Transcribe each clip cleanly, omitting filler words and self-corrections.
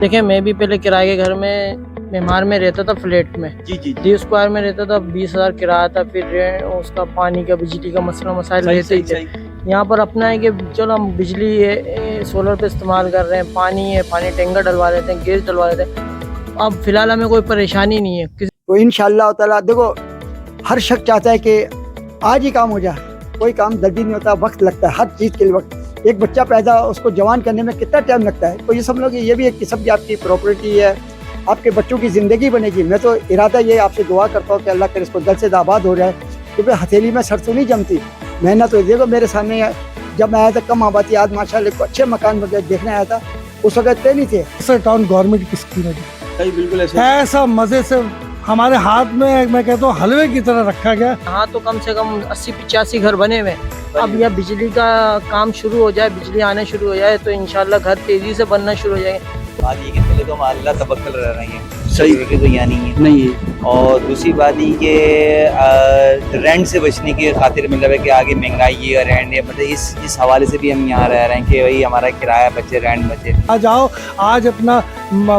देखिए, मैं भी पहले किराए के घर में मेहमान में रहता था, फ्लैट में जी डी स्क्वायर में रहता था। 20,000 किराया था, फिर उसका पानी का बिजली का मसला मसाइल रहते ही थे। यहाँ पर अपना है कि चलो हम बिजली सोलर पे इस्तेमाल कर रहे हैं, पानी है, पानी टैंकर डलवा लेते हैं, गैस डलवा लेते हैं। अब फिलहाल हमें कोई परेशानी नहीं है तो इंशाअल्लाह ताला देखो, हर शख्स चाहता है कि आज ही काम हो जाए। कोई काम जल्दी नहीं होता, वक्त लगता है हर चीज़ के लिए। वक्त, एक बच्चा पैदा उसको जवान करने में कितना टाइम लगता है, तो ये समझ लो कि ये भी एक किस्म की आपकी प्रॉपर्टी है, आपके बच्चों की ज़िंदगी बनेगी। मैं तो इरादा ये आपसे दुआ करता हूँ कि अल्लाह करे इसको जल्द से आबाद हो जाए, क्योंकि हथेली में सरसों नहीं जमती। मेहनत तो देखो मेरे सामने है, जब मैं आया था कम आबादी, आज माशाल्लाह को अच्छे मकान वगैरह देखने आया था, उस वक्त इतने नहीं थे। सर टाउन गवर्नमेंट की स्कीम है, सही, बिल्कुल ऐसा मजे से हमारे हाथ में, मैं कहता हूँ हलवे की तरह रखा गया। यहाँ तो कम से कम 80-85 घर बने हुए हैं। अब यह बिजली का काम शुरू हो जाए, बिजली आने शुरू हो जाए तो इंशाल्लाह घर तेजी से बनना शुरू हो जाएंगे। बात ये कि पहले तो हम अल्लाह तवक्कल रह रहे हैं, सही तो यहाँ नहीं है। और दूसरी बात ये कि रेंट से बचने की खातिर मतलब है कि आगे महंगाई है, रेंट है, मतलब इस हवाले से भी हम यहाँ रह रहे हैं कि भाई हमारा किराया बचे, रेंट बचे। आज आओ, आज अपना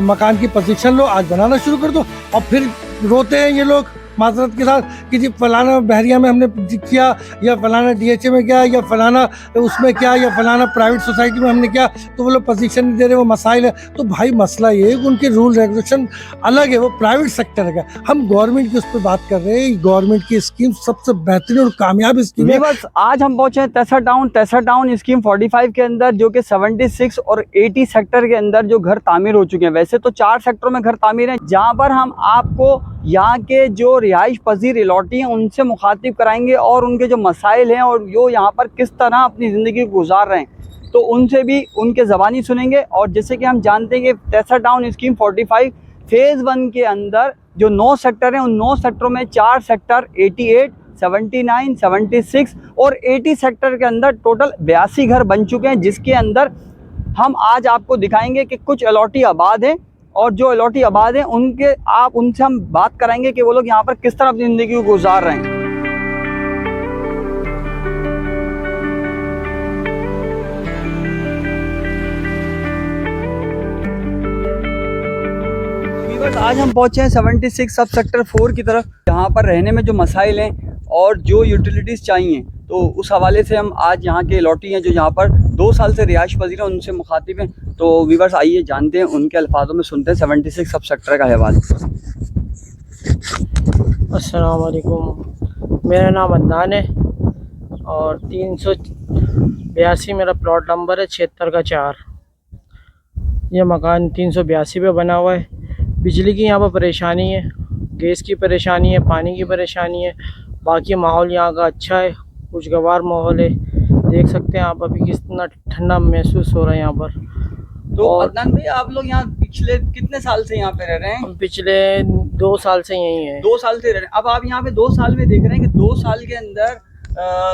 मकान की पोजीशन लो, आज बनाना शुरू कर दो। और फिर रोते हैं ये लोग माजरत के साथ कि जी फलाना बहरिया में हमने किया, या फलाना DHA में किया, या फलाना उसमें क्या, या फलाना प्राइवेट सोसाइटी में हमने किया, तो वो लोग पोजीशन नहीं दे रहे, वो मसाइल है। तो भाई मसला ये है कि उनके रूल रेगुलेशन अलग है, वो प्राइवेट सेक्टर का। हम गवर्नमेंट की उस पर बात कर रहे हैं। गवर्नमेंट की स्कीम सबसे बेहतरीन और कामयाब स्कीम है। बस आज हम पहुंचे हैं तेसर टाउन स्कीम 45 के अंदर, जो कि 76 और 80 सेक्टर के अंदर जो घर तामीर हो चुके हैं। वैसे तो 4 सेक्टरों में घर तामीर हैं, जहां पर हम आपको यहाँ के जो रिहाइश पजीर इलाटी हैं उनसे मुखातिब कराएंगे और उनके जो मसाइल हैं और जो यहाँ पर किस तरह अपनी ज़िंदगी गुजार रहे हैं, तो उनसे भी उनके ज़बानी सुनेंगे। और जैसे कि हम जानते हैं कि तेसर टाउन स्कीम 45 फेज़ 1 के अंदर जो 9 सेक्टर हैं, उन 9 सेक्टरों में 4 सेक्टर 88, 79, 76 और 80 सेक्टर के अंदर टोटल 82 घर बन चुके हैं, जिसके अंदर हम आज आपको दिखाएंगे कि कुछ अलॉटी आबाद हैं और जो अलॉटी आबाद हैं उनसे हम बात कराएंगे कि वो लोग यहाँ पर किस तरह अपनी ज़िंदगी को गुजार रहे हैं। आज हम पहुँचे हैं 76 सब सेक्टर 4 की तरफ, यहाँ पर रहने में जो मसाइल हैं और जो यूटिलिटीज़ चाहिए, तो उस हवाले से हम आज यहाँ के अलॉटी हैं जो यहाँ पर 2 साल से रिहाइश पजीर हैं, उनसे मुखातिब हैं। तो व्यूअर्स आइए जानते हैं, उनके अल्फाजों में सुनते हैं 76 सब सेक्टर का हवाला। अस्सलाम वालेकुम, मेरा नाम अदनान है और 382 मेरा प्लॉट नंबर है, 76 का 4। यह मकान 382 पे बना हुआ है। बिजली की यहाँ पर परेशानी है, गैस की परेशानी है, पानी की परेशानी है। बाकी माहौल यहाँ का अच्छा है, खुशगवार माहौल है। देख सकते हैं आप अभी कितना ठंडा महसूस हो रहा है यहाँ पर। तो अदनान भाई, आप लोग यहाँ पिछले कितने साल से यहाँ पे रह रहे हैं? हम पिछले 2 साल से यहीं हैं। 2 साल से रह रहे हैं। अब आप यहाँ पे 2 साल में देख रहे हैं कि 2 साल के अंदर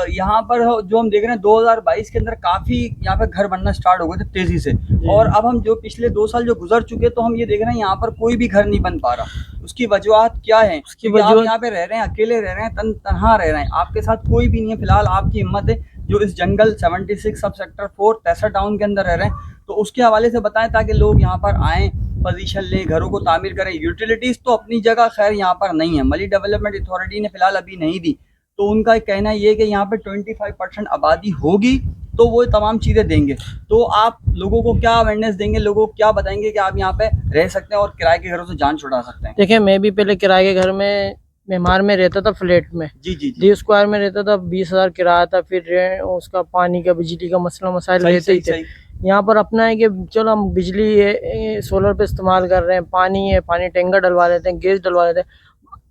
यहाँ पर जो हम देख रहे हैं 2022 के अंदर काफ़ी यहाँ पे घर बनना स्टार्ट हो गए थे तेज़ी से। और अब हम जो पिछले 2 साल जो गुजर चुके, तो हम ये देख रहे हैं यहाँ पर कोई भी घर नहीं बन पा रहा। उसकी वजूहत क्या है? उसकी वजह आप यहाँ पे रह रहे हैं, अकेले रह रहे हैं, तन्हा रह रहे हैं, आपके साथ कोई भी नहीं है। फिलहाल आपकी हिम्मत है जो इस जंगल 76 सब सेक्टर 4 तेसर टाउन के अंदर रह रहे हैं, तो उसके हवाले से बताएं ताकि लोग यहाँ पर आएँ, पोजीशन लें, घरों को तामीर करें। यूटिलिटीज़ तो अपनी जगह खैर यहाँ पर नहीं है, मली डेवलपमेंट अथॉरिटी ने फिलहाल अभी नहीं दी, तो उनका कहना ये है कि यहाँ पे 25% आबादी होगी तो वो तमाम चीज़ें देंगे। तो आप लोगों को क्या अवेयरनेस देंगे, लोगों को क्या बताएंगे कि आप यहाँ पे रह सकते हैं और किराए के घरों से जान छुड़ा सकते हैं? देखिए, मैं भी पहले किराए के घर में मेहमान में रहता था, फ्लैट में डी स्क्वायर में रहता था। 20,000 किराया था, फिर उसका पानी का बिजली का मसला मसाइल रहते ही थे। यहाँ पर अपना है कि चलो हम बिजली सोलर पे इस्तेमाल कर रहे हैं, पानी है, पानी टैंकर डलवा लेते हैं, गैस डलवा लेते हैं।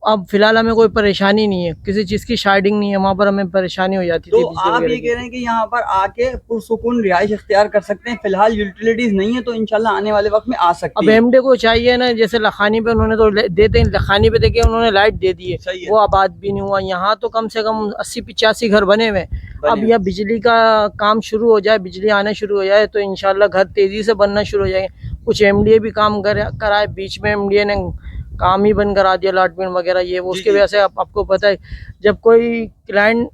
अब फिलहाल हमें कोई परेशानी नहीं है, किसी चीज़ की शार्डिंग नहीं है, वहाँ पर हमें परेशानी हो जाती थी। तो आप ये कह रहे हैं कि यहाँ पर आके पुरसुकून रिहाइश इख्तियार कर सकते हैं। फिलहाल यूटिलिटीज नहीं है, तो इंशाल्लाह आने वाले वक्त में आ सकते हैं। अब एमडे को चाहिए ना, जैसे लखानी पे उन्होंने तो देते हैं, लखानी पे देके उन्होंने लाइट दे दी है, वो आबाद भी नहीं हुआ। यहाँ तो कम से कम 80-85 घर बने हुए। अब यह बिजली का काम शुरू हो जाए, बिजली आना शुरू हो जाए तो इंशाल्लाह घर तेज़ी से बनना शुरू हो जाएंगे। कुछ एमडीए भी काम कराए, बीच में एमडीए ने काम ही बंद करा दिया, अलॉटमेंट वगैरह ये वो। उसकी वजह से आपको पता है, जब कोई क्लाइंट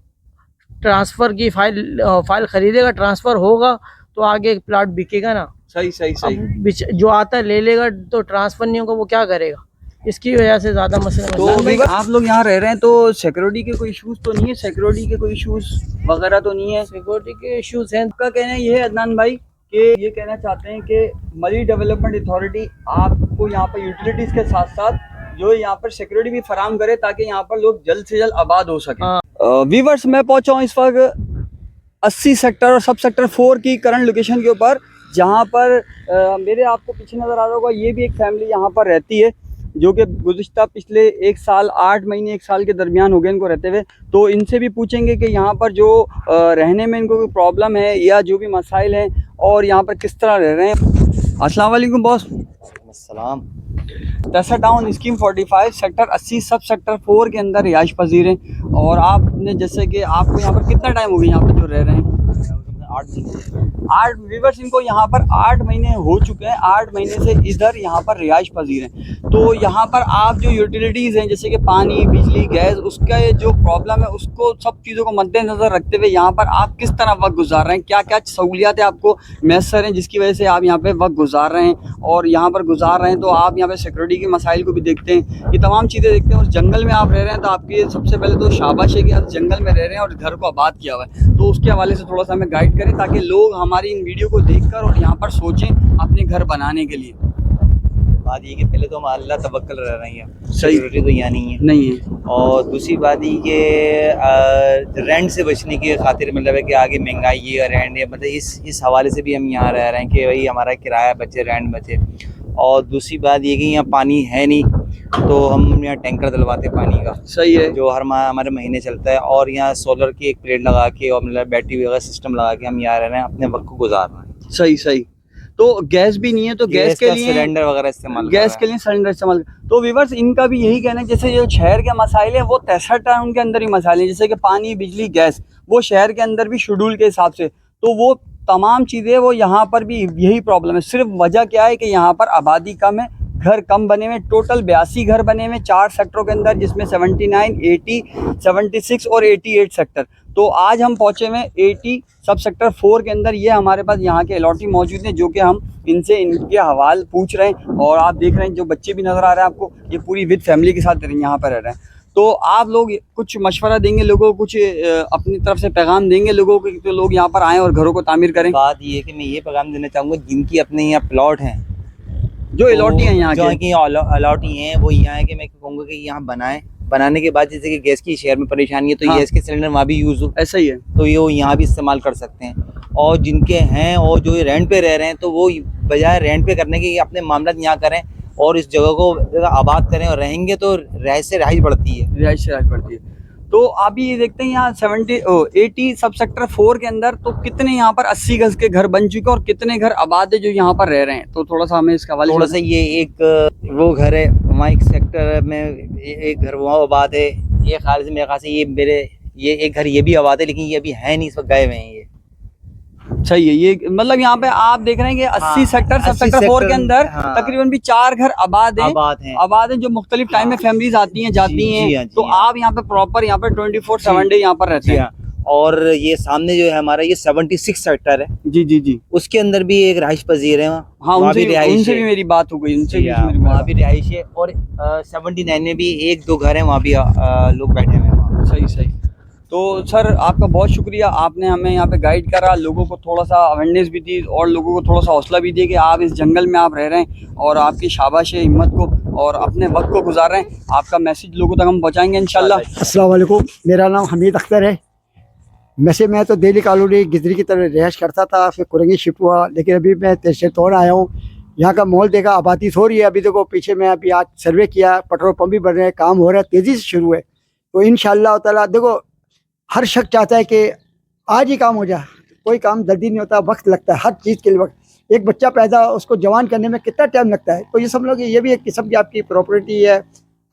ट्रांसफ़र की फाइल खरीदेगा, ट्रांसफ़र होगा तो आगे प्लाट बिकेगा ना। सही सही सही। अब जो आता है ले लेगा, तो ट्रांसफर नहीं होगा, वो क्या करेगा? इसकी वजह से ज्यादा मसले तो मसले- भाई आप लोग यहाँ रह रहे हैं तो सिक्योरिटी के कोई इश्यूज तो नहीं है? सिक्योरिटी के कोई इश्यूज वगैरह तो नहीं है? सिक्योरिटी के इश्यूज हैं। आपका कहना ये है अदनान भाई कि ये कहना चाहते हैं कि मली डेवलपमेंट अथॉरिटी आपको यहाँ पर यूटिलिटीज के साथ साथ जो यहाँ पर सिक्योरिटी भी फराम करे ताकि यहाँ पर लोग जल्द से जल्द आबाद हो सके। व्यूअर्स, मैं पहुंचा हूँ इस वक्त 80 सेक्टर और सब सेक्टर 4 की करंट लोकेशन के ऊपर, जहाँ पर मेरे आपको पीछे नज़र आ रहा होगा, ये भी एक फैमिली यहाँ पर रहती है जो कि गुज़िश्ता पिछले 1 साल 8 महीने 1 साल के दरमियान हो गए इनको रहते हुए। तो इनसे भी पूछेंगे कि यहाँ पर जो रहने में इनको कोई प्रॉब्लम है या जो भी मसाइल हैं और यहाँ पर किस तरह रह रहे हैं। अस्सलाम वालेकुम बॉस। सलाम। दसा टाउन स्कीम 45 सेक्टर 80 सब सेक्टर 4 के अंदर रिहाइश पजीर हैं और आपने जैसे कि आपको यहाँ पर कितना टाइम हो गया यहाँ पर जो रह रहे हैं? 8 व्यूअर्स, इनको यहाँ पर 8 महीने हो चुके हैं। 8 महीने से इधर यहाँ पर रिहाइश पजीर हैं। तो यहाँ पर आप जो यूटिलिटीज़ हैं जैसे कि पानी, बिजली, गैस, उसका ये जो प्रॉब्लम है उसको सब चीज़ों को मद्देनज़र रखते हुए यहाँ पर आप किस तरह वक्त गुजार रहे हैं? क्या क्या सहूलियात आपको मैसर हैं जिसकी वजह से आप यहाँ पर वक्त गुजार रहे हैं? और यहाँ पर गुजार रहे हैं तो आप यहाँ पर सिक्योरिटी के मसाइल को भी देखते हैं, ये तमाम चीज़ें देखते हैं। उस जंगल में आप रह रहे हैं तो आपकी सबसे पहले तो शाबाश है कि आप जंगल में रह रहे हैं और घर को आबाद किया हुआ है। तो उसके हवाले से थोड़ा सा हमें गाइड करें ताकि लोग हमारी इन वीडियो को देखकर और यहाँ पर सोचें अपने घर बनाने के लिए। बात ये कि पहले तो हम अल्लाह तवक्कल रह रहे हैं, सही। सिक्योरिटी तो यहाँ नहीं है। नहीं है। और दूसरी बात ये कि रेंट से बचने की खातिर मतलब है कि आगे महंगाई है, रेंट है, मतलब इस हवाले से भी हम यहाँ रह रहे हैं कि भाई हमारा किराया बचे, रेंट बचे। और दूसरी बात ये कि यहाँ पानी है नहीं, तो हम यहाँ टैंकर डलवाते पानी का, सही है। जो हर माह हमारे महीने चलता है। और यहाँ सोलर की एक प्लेट लगा के और मतलब बैटरी वगैरह सिस्टम लगा के हम यहाँ रह रहे हैं, अपने वक्त को गुजार रहे हैं। सही सही। तो गैस भी नहीं है तो गैस के लिए सिलेंडर वगैरह इस्तेमाल गैस के लिए सिलेंडर इस्तेमाल। तो व्यूअर्स, इनका भी यही कहना है जैसे जो शहर के मसाइल हैं वो 63 टाउन के अंदर ही मसाइल हैं, जैसे कि पानी, बिजली, गैस, वो शहर के अंदर भी शेड्यूल के हिसाब से, तो वो तमाम चीज़ें वो यहाँ पर भी यही प्रॉब्लम है। सिर्फ वजह क्या है कि यहाँ पर आबादी कम है, घर कम बने हुए। टोटल 82 घर बने हुए 4 सेक्टरों के अंदर, जिसमें 79, 80, 76 और 88 सेक्टर। तो आज हम पहुँचे हुए 80 सब सेक्टर 4 के अंदर। ये हमारे पास यहाँ के अलॉटी मौजूद हैं जो कि हम इनसे इनके हवाल पूछ रहे हैं। और आप देख रहे हैं जो बच्चे भी नज़र आ रहे हैं आपको, ये पूरी विद फैमिली के साथ यहाँ पर रह रहे हैं। तो आप लोग कुछ मशवरा देंगे लोगों को, कुछ अपनी तरफ से पैगाम देंगे लोगों को कि लोग यहाँ पर आएँ और घरों को तामीर करें? बात ये है कि मैं ये पैगाम देना चाहूँगा, जिनकी अपने यहाँ प्लॉट हैं, जो अलॉटी हैं यहाँ जो के, अलॉटी हैं, वो यहाँ है कि मैं कहूँगा कि यहाँ बनाएं। बनाने के बाद जैसे कि गैस की शहर में परेशानी है तो हाँ। गैस के सिलेंडर वहाँ भी यूज़ हो, ऐसा ही है। तो ये वो यहाँ भी इस्तेमाल कर सकते हैं। और जिनके हैं और जो रेंट पे रह रहे हैं, तो वो बजाय रेंट पे करने के अपने मामला यहाँ करें और इस जगह को आबाद करें, और रहेंगे तो रहाइश से रहाइश बढ़ती है, रिहाइश बढ़ती है। तो अभी ये देखते हैं यहाँ 80 सब सेक्टर 4 के अंदर तो कितने यहाँ पर 80 गज के घर बन चुके हैं और कितने घर आबाद है जो यहाँ पर रह रहे हैं। तो थोड़ा सा हमें इसका हवाले थोड़ा सा ये एक वो घर है वहाँ, एक सेक्टर में एक घर वहाँ आबाद है। ये ख्याल से मेरे ख्याल से ये एक घर ये भी आबाद है, लेकिन ये अभी है नहीं, इस वक्त गए हुए हैं। ये सही है। ये मतलब यहाँ पे आप देख रहे हैं कि 80 सेक्टर सब 80 सेक्टर 4 के सेक्टर, अंदर हाँ। तकरीबन भी 4 घर आबाद हैं। आबाद हैं जो मुख्तलिफ टाइम में फैमिलीज आती हैं जाती जी हैं। हाँ, जी तो हाँ। आप यहाँ पे प्रॉपर यहाँ पे 24/7 डे यहाँ पर रहते जी हैं। हाँ। और ये सामने जो है हमारा ये 76 सेक्टर है, जी जी जी। उसके अंदर भी एक रहाइश पजीर है वहाँ। हाँ, वहाँ भी रिहाइश उनसे है। भी मेरी बात हो गई, उनसे भी मेरी वहाँ बात। भी रिहाइश है। और 79 में भी 1-2 घर हैं, वहाँ भी लोग बैठे हुए हैं वहाँ। सही सही। तो सर आपका बहुत शुक्रिया, आपने हमें यहाँ पे गाइड करा, लोगों को थोड़ा सा अवेयरनेस भी दी और लोगों को थोड़ा सा हौसला भी दिया कि आप इस जंगल में आप रह रहे हैं और आपकी शाबाश है हिम्मत को और अपने वक्त को गुजार रहे हैं। आपका मैसेज लोगों तक हम पहुँचाएंगे इंशाल्लाह। अस्सलाम वालेकुम, मेरा नाम हमीद अख्तर है। वैसे मैं तो दिल्ली कॉलोनी गिदरी की तरफ रिहाइश करता था, फिर कुरंगी शिफ्ट हुआ, लेकिन अभी मैं तेजतौड़ आया हूँ। यहाँ का माहौल देखा, आबादी हो रही है। अभी देखो पीछे मैं अभी आज सर्वे किया, पेट्रोल पंप भी बढ़ रहे हैं, काम हो रहा है, तेज़ी से शुरू है। तो इंशाअल्लाह ताला देखो हर शख्स चाहता है कि आज ही काम हो जाए, कोई काम जल्दी नहीं होता, वक्त लगता है हर चीज़ के लिए। वक्त एक बच्चा पैदा उसको जवान करने में कितना टाइम लगता है, तो ये समझ लो कि ये भी एक किस्म की आपकी प्रॉपर्टी है,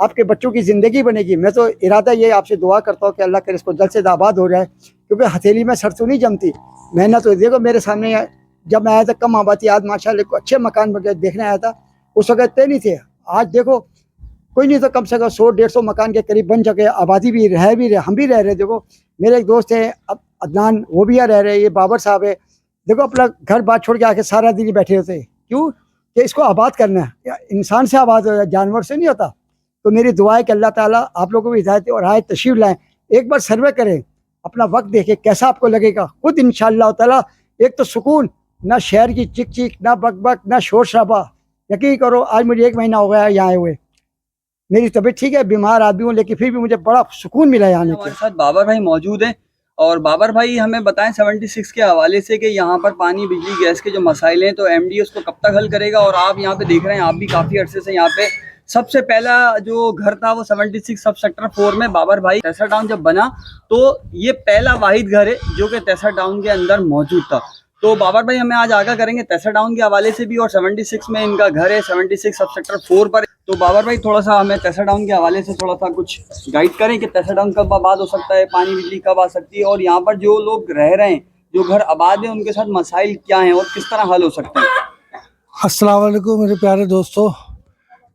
आपके बच्चों की ज़िंदगी बनेगी। मैं तो इरादा ये आपसे दुआ करता हूँ कि अल्लाह करे इसको जल्द से आबाद हो जाए, क्योंकि हथेली में सरसों नहीं जमती। मेहनत तो देखो मेरे सामने, जब मैं आया था कम आबादी, आज माशाल्लाह को अच्छे मकान वगैरह देखने आया था, उस वक्त इतने नहीं थे। आज देखो कोई नहीं तो कम से कम 100-150 मकान के करीब बन चुके, आबादी भी रहे, हम भी रह रहे। देखो मेरे एक दोस्त है अदनान, वो भी यहाँ रह रहे हैं, ये बाबर साहब है। देखो अपना घर बात छोड़ के आके सारा दिन ही बैठे होते हैं, क्यों कि इसको आबाद करना है, या इंसान से आबाद हो, जानवर से नहीं होता। तो मेरी दुआ है कि अल्लाह ताला आप लोगों को भी हिदायत दे और आए तशरीफ लाएं, एक बार सर्वे करें, अपना वक्त देखें कैसा आपको लगेगा, खुद इंशाअल्लाह ताला एक तो सुकून, ना शहर की चिक चिक, ना बक ना शोर शराबा। यकीन करो आज मुझे 1 महीना हो गया यहाँ आए हुए, मेरी तबीयत ठीक है, बीमार आदमी हूँ, लेकिन फिर भी मुझे बड़ा सुकून मिला यहाँ आने हमारे के। साथ बाबर भाई मौजूद हैं और बाबर भाई हमें बताएं 76 के हवाले से कि यहाँ पर पानी बिजली गैस के जो मसाइल हैं तो एमडी उसको कब तक हल करेगा। और आप यहाँ पे देख रहे हैं, आप भी काफ़ी अरसे से यहाँ पे, सबसे पहला जो घर था वो 76 सब सेक्टर 4 में बाबर भाई तेसर टाउन जब बना तो ये पहला वाहिद घर है जो कि तेसर टाउन के अंदर मौजूद था। तो बाबर भाई हमें आज आगाह करेंगे तेसर टाउन के हवाले से भी, और 76 में इनका घर है, 76 सब सेक्टर 4 पर। तो बाबर भाई थोड़ा सा हमें तेसर टाउन के हवाले से थोड़ा सा कुछ गाइड करें कि तेसर टाउन कब आबाद हो सकता है, पानी बिजली कब आ सकती है, और यहाँ पर जो लोग रह रहे हैं, जो घर आबाद है, उनके साथ मसाइल क्या हैं और किस तरह हल हो सकते हैं। अस्सलाम वालेकुम मेरे प्यारे दोस्तों,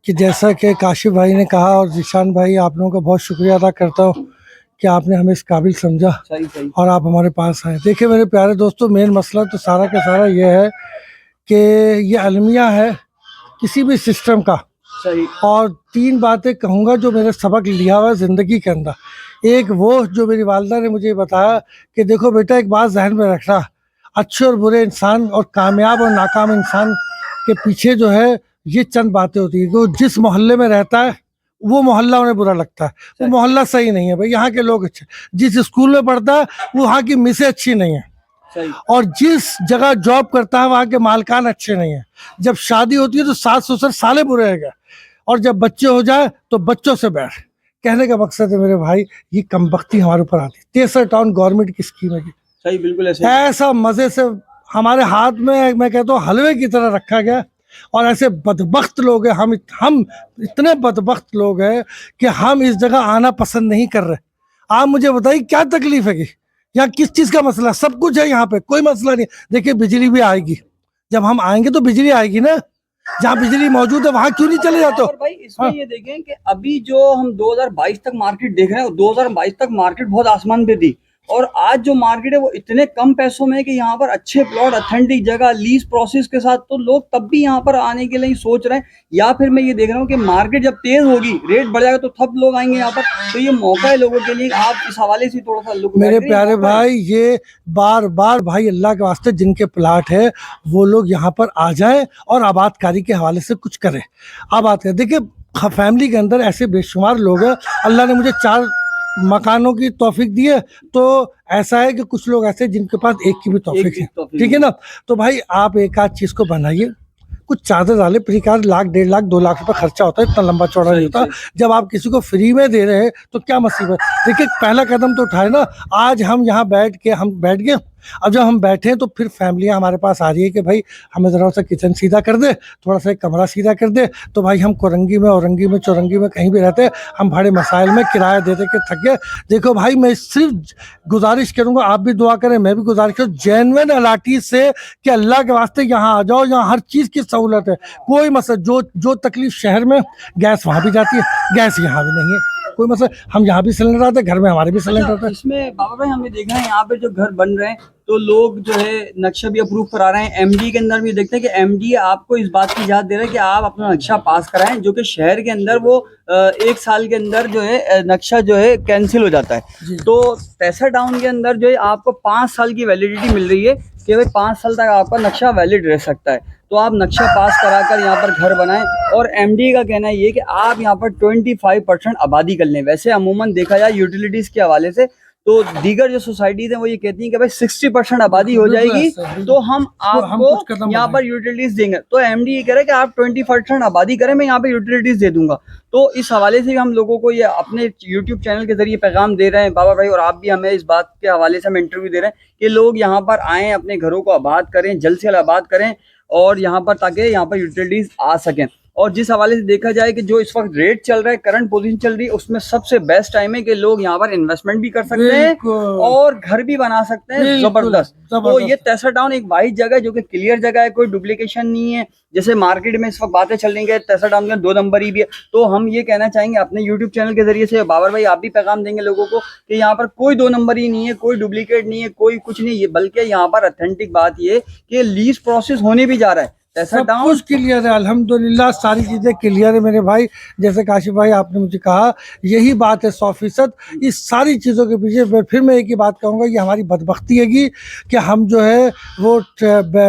कि जैसा कि काशिफ भाई ने कहा और जीशान भाई, आप लोगों का बहुत शुक्रिया अदा करता हूँ कि आपने हमें इस काबिल समझा सही और आप हमारे पास आए। देखिए मेरे प्यारे दोस्तों, मेन मसला तो सारा का सारा ये है कि ये अलमिया है किसी भी सिस्टम का। सही। और 3 बातें कहूँगा जो मेरे सबक लिया हुआ है ज़िंदगी के अंदर। एक वो जो मेरी वालदा ने मुझे बताया कि देखो बेटा, एक बात जहन में रखना, अच्छे और बुरे इंसान और कामयाब और नाकाम इंसान के पीछे जो है ये चंद बातें होती है। वो जिस मोहल्ले में रहता है वो मोहल्ला उन्हें बुरा लगता है, वो मोहल्ला सही नहीं है भाई, यहाँ के लोग अच्छे। जिस स्कूल में पढ़ता है वो वहाँ की मिसें अच्छी नहीं है, सही। और जिस जगह जॉब करता है वहाँ के मालकान अच्छे नहीं है। जब शादी होती है तो सास ससुर साले बुरे हैं, और जब बच्चे हो जाए तो बच्चों से बैठ। कहने का मकसद है मेरे भाई, ये कमबख्ती हमारे ऊपर आती है। तेसर टाउन गवर्नमेंट की स्कीम है, सही, बिल्कुल ऐसा मजे से हमारे हाथ में, मैं कहता हूँ हलवे की तरह रखा गया। और ऐसे बदबख्त लोग हैं, हम इतने बदबख्त लोग हैं कि हम इस जगह आना पसंद नहीं कर रहे। आप मुझे बताइए क्या तकलीफ है कि यहाँ किस चीज़ का मसला? सब कुछ है यहाँ पे, कोई मसला नहीं। देखिए बिजली भी आएगी, जब हम आएंगे तो बिजली आएगी ना, जहाँ बिजली मौजूद है वहाँ क्यों नहीं चले जाते हो? भाई इसमें ये देखें कि अभी जो हम 2022 तक मार्केट देख रहे हैं, 2022 तक मार्केट बहुत आसमान पे थी, और आज जो मार्केट है वो इतने कम पैसों में है कि यहाँ पर अच्छे प्लॉट, ऑथेंटिक जगह, लीज प्रोसेस के साथ, तो लोग तब भी यहाँ पर आने के लिए सोच रहे हैं। या फिर मैं ये देख रहा हूँ कि मार्केट जब तेज होगी, रेट बढ़ जाएगा, तो तब लोग आएंगे यहाँ पर। तो ये मौका है लोगों के लिए। आप इस हवाले से थोड़ा सा लोग, मेरे प्यारे भाई, ये बार बार भाई अल्लाह के वास्ते जिनके प्लाट है वो लोग यहाँ पर आ जाएं और आबादकारी के हवाले से कुछ करें, आबाद करें। देखिए फैमिली के अंदर ऐसे बेशुमार लोग हैं, अल्लाह ने मुझे 4 मकानों की तौफीक दी है, तो ऐसा है कि कुछ लोग ऐसे जिनके पास एक की भी तौफीक है, ठीक है ना। तो भाई आप एक आध चीज़ को बनाइए, कुछ चार्जर डाले, प्रिकार 1 लाख 1.5 लाख 2 लाख रुपए खर्चा होता है, इतना लंबा चौड़ा नहीं होता। जब आप किसी को फ्री में दे रहे हैं तो क्या मुसीबत। देखिए पहला कदम तो उठाए ना। आज हम यहाँ बैठ गए, अब जब हम बैठे तो फिर फैमिलियाँ हमारे पास आ रही है कि भाई हमें ज़रा सा किचन सीधा कर दे, थोड़ा सा एक कमरा सीधा कर दे। तो भाई हम कोरंगी में, औरंगी में, चौरंगी में कहीं भी रहते हैं, हम बड़े मसाइल में किराया दे के थक गए। देखो भाई, मैं सिर्फ गुजारिश करूँगा, आप भी दुआ करें, मैं भी गुजारिश करूँ जेन्युइन अलाटी से कि अल्लाह के वास्ते यहाँ आ जाओ, यहाँ हर चीज़ की सहूलत है, कोई मसला। जो तकलीफ शहर में, गैस वहाँ भी जाती है, गैस यहाँ भी नहीं है, कोई मसला। हम यहाँ भी सिलेंडर आते हैं, घर में हमारे भी सिलेंडर आते हैं। इसमें बाबा भाई हमें देखना है यहाँ पे जो घर बन रहे हैं तो लोग जो है नक्शा भी अप्रूव करा रहे हैं। एमडी के अंदर भी देखते हैं कि एमडी आपको इस बात की इजाजत दे रहा है कि आप अपना नक्शा पास कराएं, जो कि शहर के अंदर वो 1 साल के अंदर जो है नक्शा जो है कैंसिल हो जाता है। तो तेसर टाउन के अंदर जो है आपको 5 साल की वैलिडिटी मिल रही है कि भाई 5 साल तक आपका नक्शा वैलिड रह सकता है। तो आप नक्शा पास कराकर यहाँ पर घर बनाएं। और एमडी का कहना है ये कि आप यहाँ पर 25% आबादी कर लें। वैसे अमूमन देखा जाए यूटिलिटीज़ के हवाले से तो दीगर जो सोसाइटीज़ हैं वो ये कहती हैं कि भाई 60% आबादी हो जाएगी तो हम आपको यहाँ पर यूटिलिटीज़ देंगे। तो एमडी ये कह रहा है कि आप 20% आबादी करें, मैं यहाँ पर यूटिलिटीज़ दे दूंगा। तो इस हवाले से हम लोगों को ये अपने यूट्यूब चैनल के जरिए पैगाम दे रहे हैं बाबा भाई, और आप भी हमें इस बात के हवाले से हमें इंटरव्यू दे रहे हैं कि लोग यहाँ पर आएँ, अपने घरों को आबाद करें, जल्द से जल्द आबाद करें, और यहाँ पर ताकि यहाँ पर यूटिलिटीज़ आ सकें। और जिस हवाले से देखा जाए कि जो इस वक्त रेट चल रहा है, करंट पोजीशन चल रही है, उसमें सबसे बेस्ट टाइम है कि लोग यहाँ पर इन्वेस्टमेंट भी कर सकते हैं बिल्कुल। और घर भी बना सकते हैं। बिल्कुल, जबरदस्त। तो जबरदस्त। ये तेसर टाउन एक वाहिद जगह है जो कि क्लियर जगह है, कोई डुप्लीकेशन नहीं है। जैसे मार्केट में इस वक्त बातें चल रही है तेसर टाउन में 2 नंबर ही भी है, तो हम ये कहना चाहेंगे अपने यूट्यूब चैनल के जरिए से, बाबर भाई आप भी पैगाम देंगे लोगों को कि यहाँ पर कोई 2 नंबर ही नहीं है, कोई डुप्लीकेट नहीं है, कोई कुछ नहीं है, बल्कि यहाँ पर ऑथेंटिक बात ये कि लीज प्रोसेस होने भी जा रहा है। तेसर सब टाउन कुछ क्लियर है, अल्हम्दुलिल्लाह सारी चीज़ें क्लियर है मेरे भाई। जैसे काशिफ भाई आपने मुझे कहा, यही बात है 100%। इस सारी चीज़ों के पीछे फिर मैं एक ही बात कहूँगा, ये हमारी बदबख्ती है कि हम जो है वो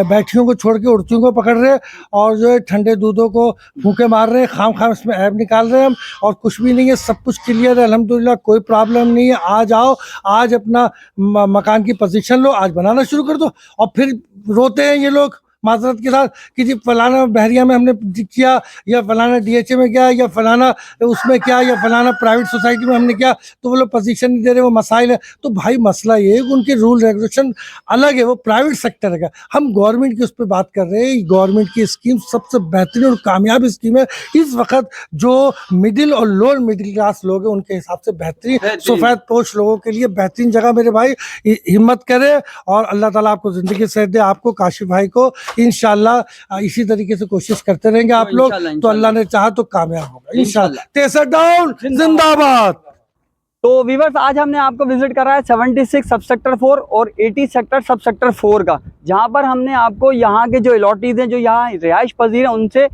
बैठियों को छोड़ के उड़तियों को पकड़ रहे हैं और जो है ठंडे दूधों को फूंके मार रहे हैं, खाम इसमें ऐब निकाल रहे हैं हम, और कुछ भी नहीं है, सब कुछ क्लियर है अल्हम्दुलिल्लाह, कोई प्रॉब्लम नहीं है। आज आओ, आज अपना मकान की पोजीशन लो, आज बनाना शुरू कर दो। और फिर रोते हैं ये लोग माजरत के साथ कि जी फलाना बहरिया में हमने किया, या फलाना DHA में किया, या फलाना उसमें क्या, या फलाना प्राइवेट सोसाइटी में हमने किया, तो वो लोग पोजीशन नहीं दे रहे, वो मसाइल है। तो भाई मसला ये है कि उनके रूल रेगुलेशन अलग है, वो प्राइवेट सेक्टर का, हम गवर्नमेंट की उस पर बात कर रहे हैं। गवर्नमेंट की स्कीम सबसे बेहतरीन और कामयाब स्कीम है इस वक्त, जो मिडिल और लोअर मिडिल क्लास लोग हैं उनके हिसाब से बेहतरीन, सफ़ेद पोश लोगों के लिए बेहतरीन जगह। मेरे भाई हिम्मत करे और अल्लाह ताला आपको ज़िंदगी सेहत दे, आपको काशिफ भाई को। इंशाल्लाह इसी तरीके से कोशिश करते रहेंगे आप लोग, तो अल्लाह ने चाहा तो कामयाब होगा इंशाल्लाह। तेसर टाउन जिंदाबाद। तो व्यूअर्स, आज हमने आपको विजिट करा है 76 सब सेक्टर 4 और 80 सेक्टर सब सेक्टर 4 का, जहां पर हमने आपको यहाँ के जो अलॉटीज हैं, जो यहाँ रिहाइश पजीर हैं, उनसे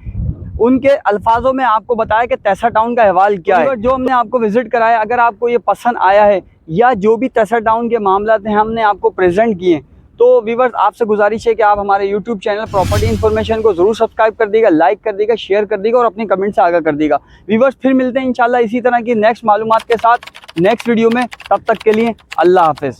उनके अल्फाजों में आपको बताया कि तेसर टाउन का अहवाल क्या है। जो हमने आपको विजिट कराया, अगर आपको ये पसंद आया है या जो भी तेसर टाउन के मामला हैं हमने आपको प्रेजेंट किए, तो व्यूअर्स आपसे गुजारिश है कि आप हमारे यूट्यूब चैनल प्रॉपर्टी इन्फॉर्मेशन को जरूर सब्सक्राइब कर दीजिएगा, लाइक कर दीजिएगा, शेयर कर दीजिएगा और अपने कमेंट से आगाह कर दीजिएगा। व्यूअर्स फिर मिलते हैं इंशाल्लाह इसी तरह की नेक्स्ट मालूमात के साथ नेक्स्ट वीडियो में। तब तक के लिए अल्लाह हाफिज़।